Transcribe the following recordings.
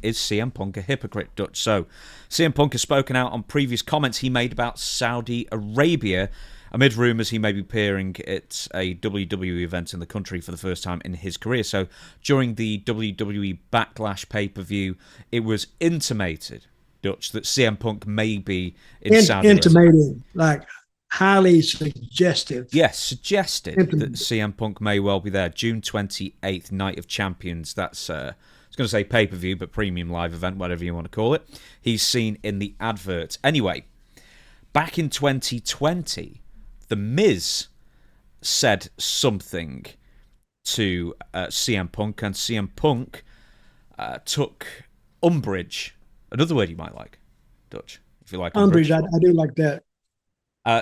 is CM Punk a hypocrite, Dutch? So, CM Punk has spoken out on previous comments he made about Saudi Arabia, amid rumours he may be appearing at a WWE event in the country for the first time in his career. So, during the WWE Backlash pay-per-view, it was intimated, Dutch, that CM Punk may be in Saudi Arabia. Intimated, like highly suggestive. Yes, suggested that CM Punk may well be there. June 28th, Night of Champions. That's, I was going to say pay-per-view, but premium live event, whatever you want to call it. He's seen in the advert. Anyway, back in 2020, The Miz said something to CM Punk, and CM Punk took umbrage. Another word you might like, Dutch, if you like umbrage. I do like that.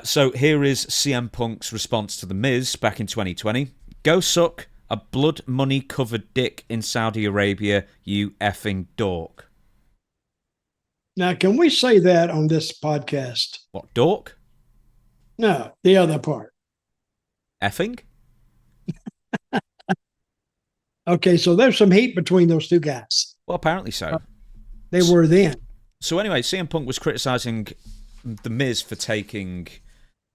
So here is CM Punk's response to The Miz back in 2020. Go suck a blood money covered dick in Saudi Arabia, you effing dork. Now, can we say that on this podcast? What, dork? No, the other part. Effing? Okay, so there's some heat between those two guys. Well, apparently so. They were then. So anyway, CM Punk was criticising The Miz for taking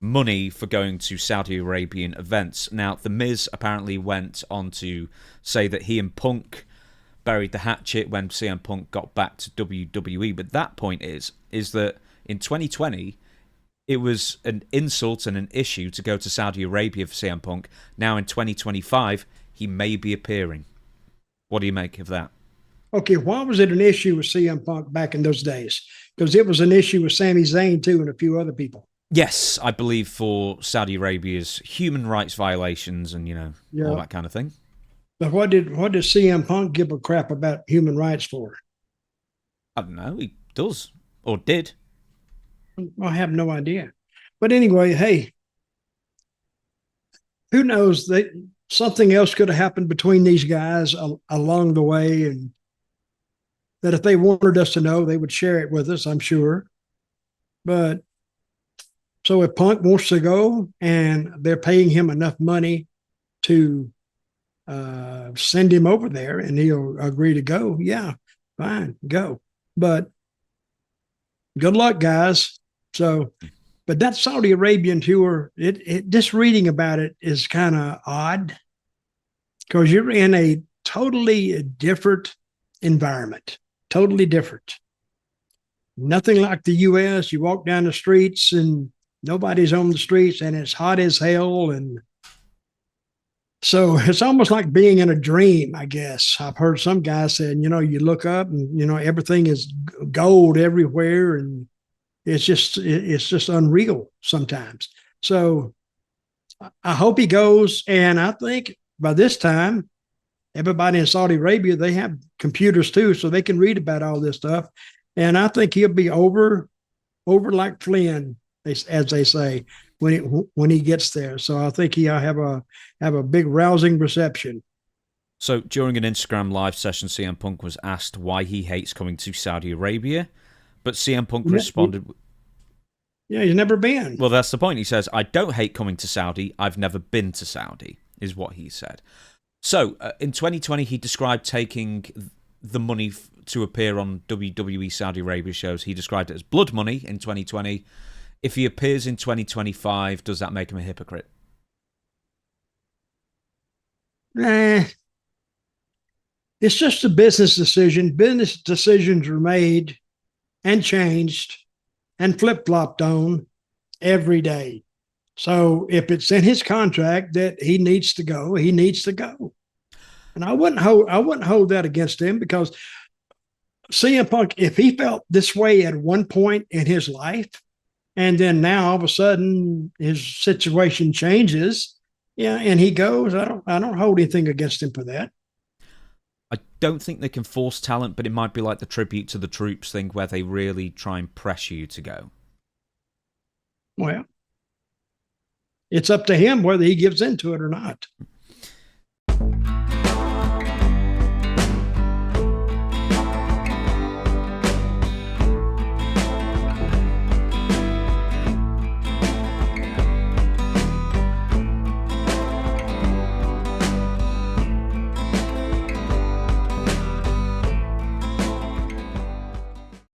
money for going to Saudi Arabian events. Now, The Miz apparently went on to say that he and Punk buried the hatchet when CM Punk got back to WWE. But that point is that in 2020, it was an insult and an issue to go to Saudi Arabia for CM Punk. Now in 2025, he may be appearing. What do you make of that? Okay, why was it an issue with CM Punk back in those days? Because it was an issue with Sami Zayn, too, and a few other people. Yes, I believe for Saudi Arabia's human rights violations and, all that kind of thing. But what did CM Punk give a crap about human rights for? I don't know. He does. Or did. I have no idea. But anyway, hey, who knows? Something else could have happened between these guys along the way, and that if they wanted us to know, they would share it with us, I'm sure. But so if Punk wants to go and they're paying him enough money to send him over there and he'll agree to go, yeah, fine, go. But good luck, guys. So, but that Saudi Arabian tour, it just reading about it is kind of odd because you're in a totally different environment. Totally different. Nothing like the U.S. You walk down the streets and nobody's on the streets and it's hot as hell. And so it's almost like being in a dream, I guess. I've heard some guys saying, you look up and, everything is gold everywhere. And it's just unreal sometimes. So I hope he goes. And I think by this time, everybody in Saudi Arabia, they have computers too, so they can read about all this stuff. And I think he'll be over like Flynn, as they say, when he gets there. So I think he'll have a big rousing reception. So during an Instagram live session, CM Punk was asked why he hates coming to Saudi Arabia, but CM Punk responded... Yeah, he's never been. Well, that's the point. He says, I don't hate coming to Saudi. I've never been to Saudi, is what he said. So, in 2020, he described taking the money to appear on WWE Saudi Arabia shows. He described it as blood money in 2020. If he appears in 2025, does that make him a hypocrite? It's just a business decision. Business decisions are made and changed and flip-flopped on every day. So if it's in his contract that he needs to go, he needs to go. And I wouldn't hold that against him because CM Punk, if he felt this way at one point in his life, and then now all of a sudden his situation changes, and he goes, I don't hold anything against him for that. I don't think they can force talent, but it might be like the tribute to the troops thing where they really try and pressure you to go. Well, it's up to him whether he gives into it or not.